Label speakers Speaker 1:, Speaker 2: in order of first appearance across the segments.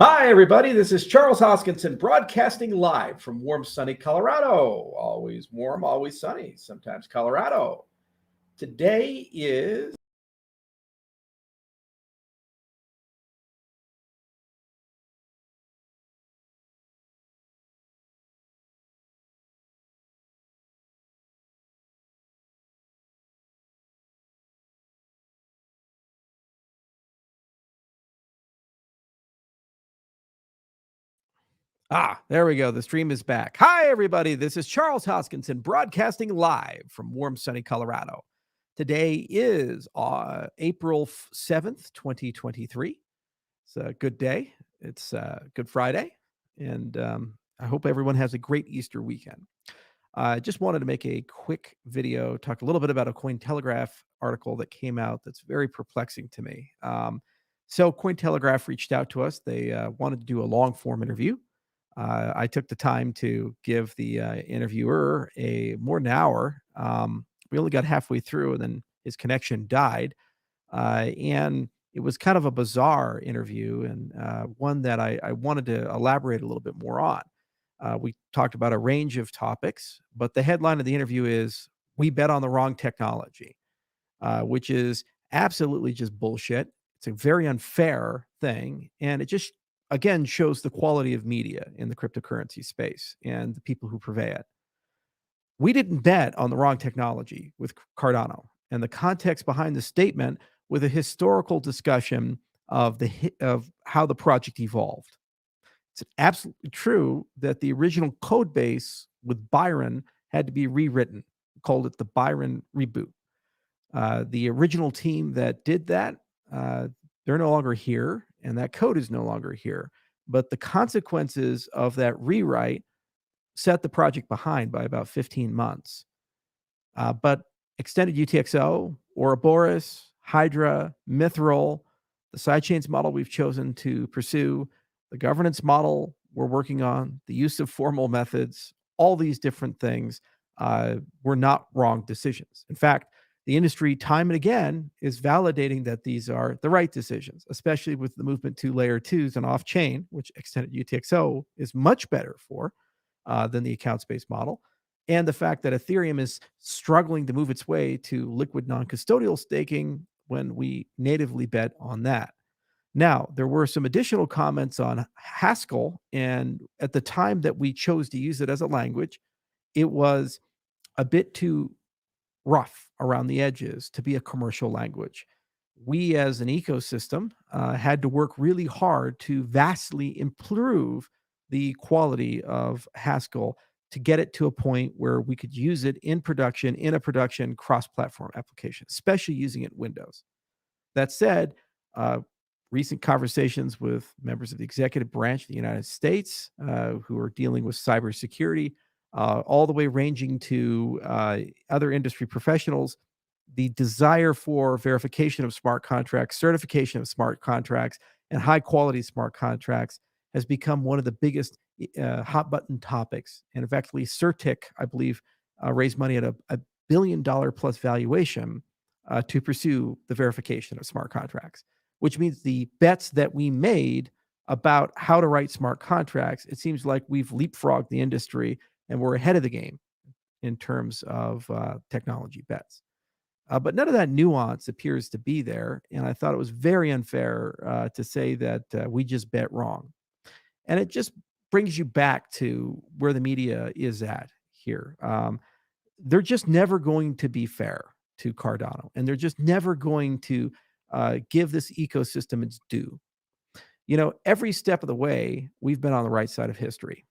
Speaker 1: Hi, everybody. This is Charles Hoskinson broadcasting live from warm, sunny Colorado. Always warm, always sunny, sometimes Colorado. Today is there we go. The stream is back. Hi, everybody. This is Charles Hoskinson broadcasting live from warm, sunny Colorado. Today is April 7th, 2023. It's a good day. It's Good Friday. And I hope everyone has a great Easter weekend. I just wanted to make a quick video, talk a little bit about a Cointelegraph article that came out that's very perplexing to me. So Cointelegraph reached out to us. They wanted to do a long form interview. I took the time to give the interviewer more than an hour. We only got halfway through, and then his connection died. And it was kind of a bizarre interview, and one that I wanted to elaborate a little bit more on. We talked about a range of topics, but the headline of the interview is "We Bet on the Wrong Technology," which is absolutely just bullshit. It's a very unfair thing, and it just again shows the quality of media in the cryptocurrency space and the people who purvey it. We didn't bet on the wrong technology with Cardano, and the context behind the statement with a historical discussion of of how the project evolved. It's absolutely true that the original code base with Byron had to be rewritten. We called it the Byron reboot. The original team that did that, they're no longer here, and that code is no longer here. But the consequences of that rewrite set the project behind by about 15 months. But extended UTXO, Ouroboros, Hydra, Mithril, the sidechains model we've chosen to pursue, the governance model we're working on, the use of formal methods, all these different things were not wrong decisions. In fact, the industry time and again is validating that these are the right decisions, especially with the movement to layer twos and off chain, which extended UTXO is much better for than the accounts-based model. And the fact that Ethereum is struggling to move its way to liquid non-custodial staking when we natively bet on that. Now, there were some additional comments on Haskell, and at the time that we chose to use it as a language, it was a bit too rough around the edges to be a commercial language. We, as an ecosystem, had to work really hard to vastly improve the quality of Haskell to get it to a point where we could use it in production, in a production cross-platform application, especially using it in Windows. That said, uh, recent conversations with members of the executive branch of the United States who are dealing with cybersecurity, all the way ranging to other industry professionals, the desire for verification of smart contracts, certification of smart contracts, and high quality smart contracts has become one of the biggest hot button topics. And effectively, Certic, I believe, raised money at a $1 billion plus valuation to pursue the verification of smart contracts, which means the bets that we made about how to write smart contracts, it seems like we've leapfrogged the industry and we're ahead of the game in terms of technology bets. But none of that nuance appears to be there. And I thought it was very unfair to say that we just bet wrong. And it just brings you back to where the media is at here. They're just never going to be fair to Cardano, and they're just never going to give this ecosystem its due. You know, every step of the way, we've been on the right side of history.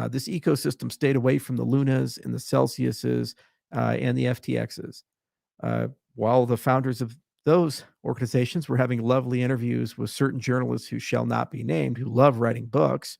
Speaker 1: This ecosystem stayed away from the Lunas and the Celsiuses and the FTXs. While the founders of those organizations were having lovely interviews with certain journalists who shall not be named, who love writing books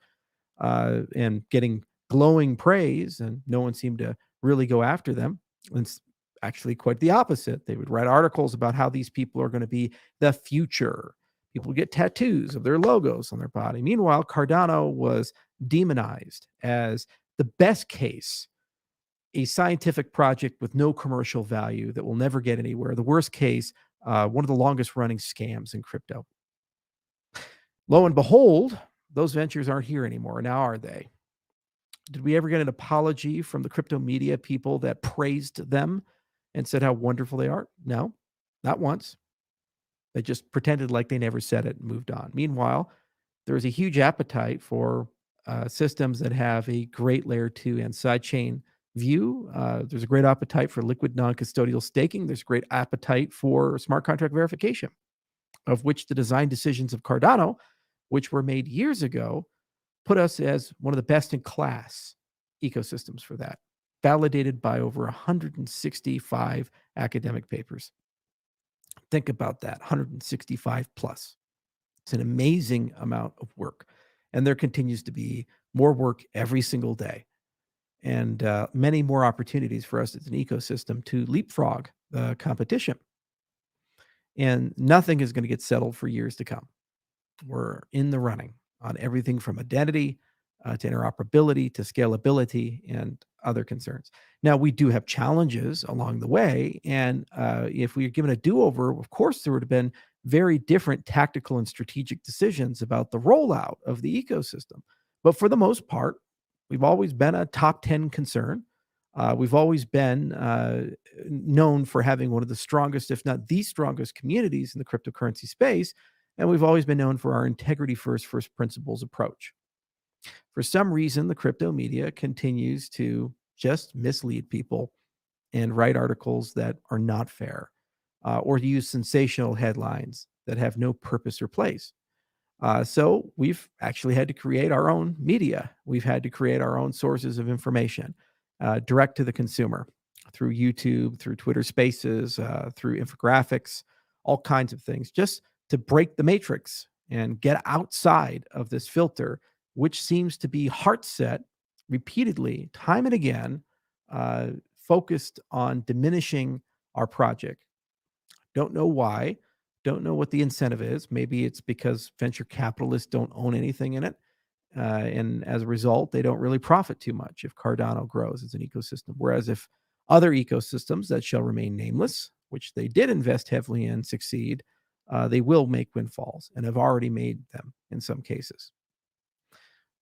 Speaker 1: and getting glowing praise, and no one seemed to really go after them. It's actually quite the opposite. They would write articles about how these people are going to be the future. People get tattoos of their logos on their body. Meanwhile, Cardano was demonized as the best case, a scientific project with no commercial value that will never get anywhere. The worst case, one of the longest running scams in crypto. Lo and behold, Those ventures aren't here anymore. Now, are they? Did we ever get an apology from the crypto media people that praised them and said how wonderful they are? No, not once. They just pretended like they never said it and moved on. Meanwhile, there is a huge appetite for systems that have a great layer two and sidechain view. There's a great appetite for liquid non custodial staking. There's great appetite for smart contract verification, of which the design decisions of Cardano, which were made years ago, put us as one of the best in class ecosystems for that, validated by over 165 academic papers. Think about that, 165 plus. It's an amazing amount of work. And there continues to be more work every single day and many more opportunities for us as an ecosystem to leapfrog the competition. And nothing is going to get settled for years to come. We're in the running on everything from identity to interoperability to scalability and other concerns. Now, we do have challenges along the way. And if we were given a do over, of course, there would have been very different tactical and strategic decisions about the rollout of the ecosystem. But for the most part, we've always been a top 10 concern. We've always been known for having one of the strongest, if not the strongest, communities in the cryptocurrency space. And we've always been known for our integrity first principles approach. For some reason, the crypto media continues to just mislead people and write articles that are not fair or use sensational headlines that have no purpose or place. So we've actually had to create our own media. We've had to create our own sources of information direct to the consumer through YouTube, through Twitter Spaces, through infographics, all kinds of things, just to break the matrix and get outside of this filter, which seems to be heart set repeatedly, time and again, focused on diminishing our project. Don't know why. Don't know what the incentive is. Maybe it's because venture capitalists don't own anything in it. And as a result, they don't really profit too much if Cardano grows as an ecosystem. Whereas if other ecosystems that shall remain nameless, which they did invest heavily in, succeed, they will make windfalls and have already made them in some cases.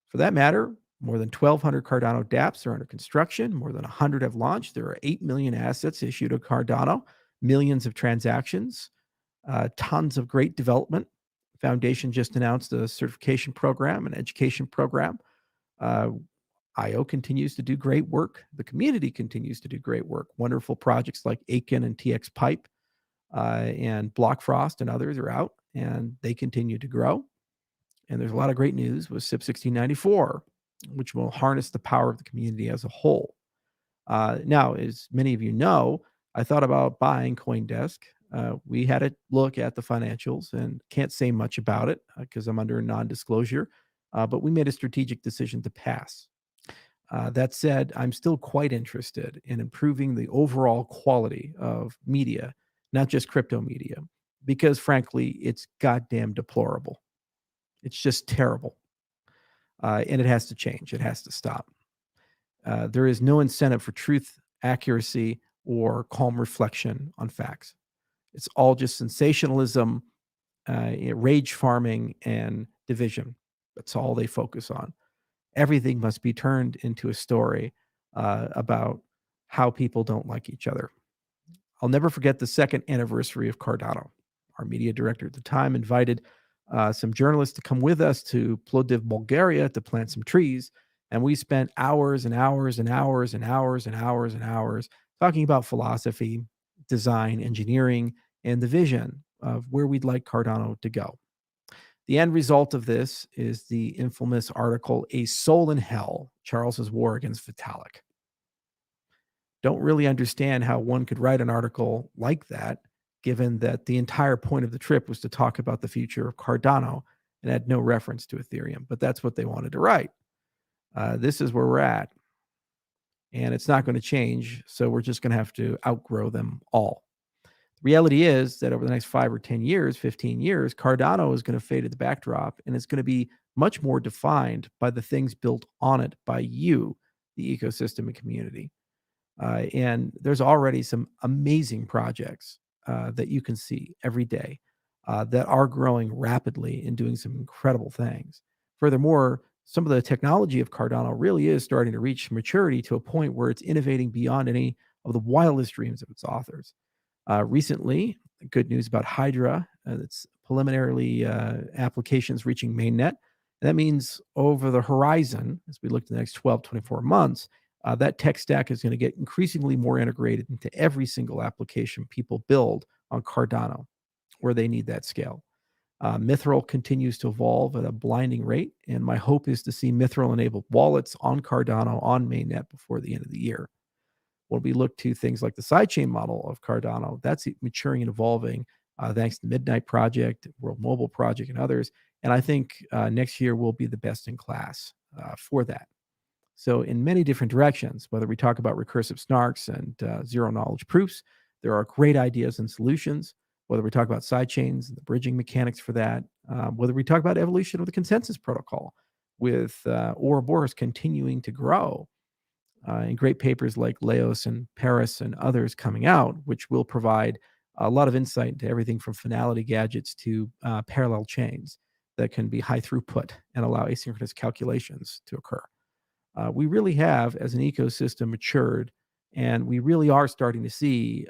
Speaker 1: For that matter, more than 1,200 Cardano dApps are under construction. More than 100 have launched. There are 8 million assets issued to Cardano, millions of transactions, tons of great development. Foundation just announced a certification program, an education program. IO continues to do great work. The community continues to do great work. Wonderful projects like Aiken and TX Pipe and Blockfrost and others are out, and they continue to grow. And there's a lot of great news with SIP 1694, which will harness the power of the community as a whole. Now, as many of you know, I thought about buying CoinDesk. We had a look at the financials and can't say much about it because I'm under non-disclosure, but we made a strategic decision to pass. That said, I'm still quite interested in improving the overall quality of media, not just crypto media, because frankly, it's goddamn deplorable. It's just terrible. And it has to change. It has to stop. There is no incentive for truth, accuracy, or calm reflection on facts. It's all just sensationalism, rage farming, and division. That's all they focus on. Everything must be turned into a story about how people don't like each other. I'll never forget the second anniversary of Cardano. Our media director at the time invited some journalists to come with us to Plovdiv, Bulgaria to plant some trees. And we spent hours and hours and hours and hours and hours and hours talking about philosophy, design, engineering, and the vision of where we'd like Cardano to go. The end result of this is the infamous article, A Soul in Hell, Charles's War Against Vitalik. Don't really understand how one could write an article like that, given that the entire point of the trip was to talk about the future of Cardano and had no reference to Ethereum. But that's what they wanted to write. This is where we're at. And it's not going to change. So we're just going to have to outgrow them all. The reality is that over the next 5 or 10 years, 15 years, Cardano is going to fade to the backdrop, and it's going to be much more defined by the things built on it by you, the ecosystem and community. And there's already some amazing projects that you can see every day that are growing rapidly and doing some incredible things. Furthermore, some of the technology of Cardano really is starting to reach maturity to a point where it's innovating beyond any of the wildest dreams of its authors. Recently, good news about Hydra, its preliminarily applications reaching mainnet. And that means over the horizon, as we look to the next 12, 24 months, that tech stack is going to get increasingly more integrated into every single application people build on Cardano, where they need that scale. Mithril continues to evolve at a blinding rate, and my hope is to see Mithril-enabled wallets on Cardano on mainnet before the end of the year. When we look to things like the sidechain model of Cardano, that's maturing and evolving thanks to the Midnight Project, World Mobile Project, and others. And I think next year will be the best in class for that. So, in many different directions, whether we talk about recursive snarks and zero knowledge proofs, there are great ideas and solutions. Whether we talk about sidechains, the bridging mechanics for that, whether we talk about evolution of the consensus protocol with Ouroboros continuing to grow, and great papers like Laos and Paris and others coming out, which will provide a lot of insight into everything from finality gadgets to parallel chains that can be high throughput and allow asynchronous calculations to occur. We really have, as an ecosystem, matured, and we really are starting to see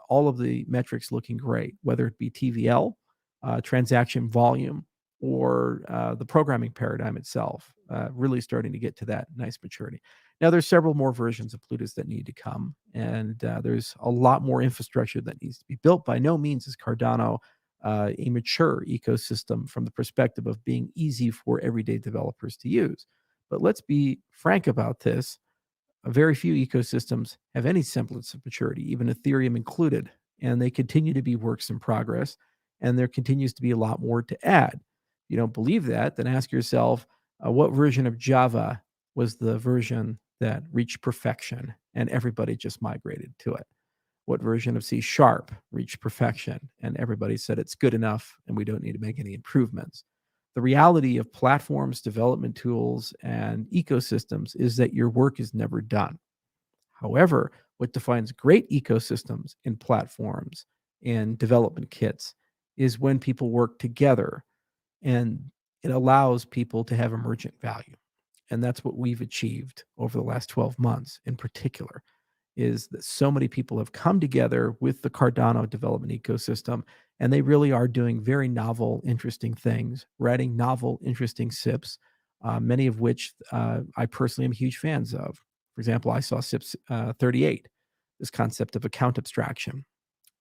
Speaker 1: all of the metrics looking great, whether it be TVL, transaction volume, or the programming paradigm itself, really starting to get to that nice maturity. Now, there's several more versions of Plutus that need to come, and there's a lot more infrastructure that needs to be built. By no means is Cardano a mature ecosystem from the perspective of being easy for everyday developers to use. But let's be frank about this. Very few ecosystems have any semblance of maturity, even Ethereum included, and they continue to be works in progress, and there continues to be a lot more to add. If you don't believe that, then ask yourself, what version of Java was the version that reached perfection and everybody just migrated to it? What version of C sharp reached perfection and everybody said it's good enough and we don't need to make any improvements? The reality of platforms, development tools, and ecosystems is that your work is never done. However, what defines great ecosystems and platforms and development kits is when people work together, and it allows people to have emergent value. And that's what we've achieved over the last 12 months in particular, is that so many people have come together with the Cardano development ecosystem, and they really are doing very novel, interesting things, writing novel, interesting SIPs, many of which I personally am huge fans of. For example, I saw SIPs 38, this concept of account abstraction.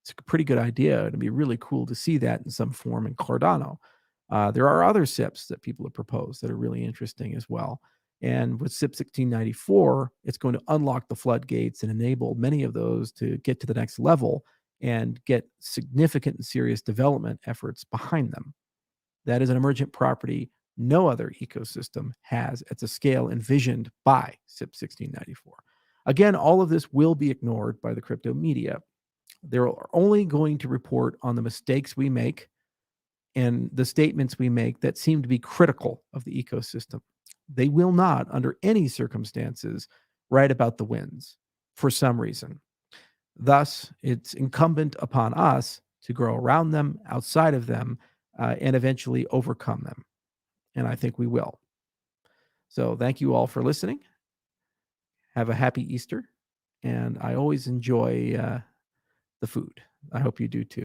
Speaker 1: It's a pretty good idea. It'd be really cool to see that in some form in Cardano. There are other SIPs that people have proposed that are really interesting as well. And with SIP 1694, it's going to unlock the floodgates and enable many of those to get to the next level and get significant and serious development efforts behind them. That is an emergent property no other ecosystem has at the scale envisioned by SIP 1694. Again, all of this will be ignored by the crypto media. They're only going to report on the mistakes we make and the statements we make that seem to be critical of the ecosystem. They will not, under any circumstances, write about the wins for some reason. Thus, it's incumbent upon us to grow around them, outside of them, and eventually overcome them. And I think we will. So, thank you all for listening. Have a happy Easter. And I always enjoy the food. I hope you do too.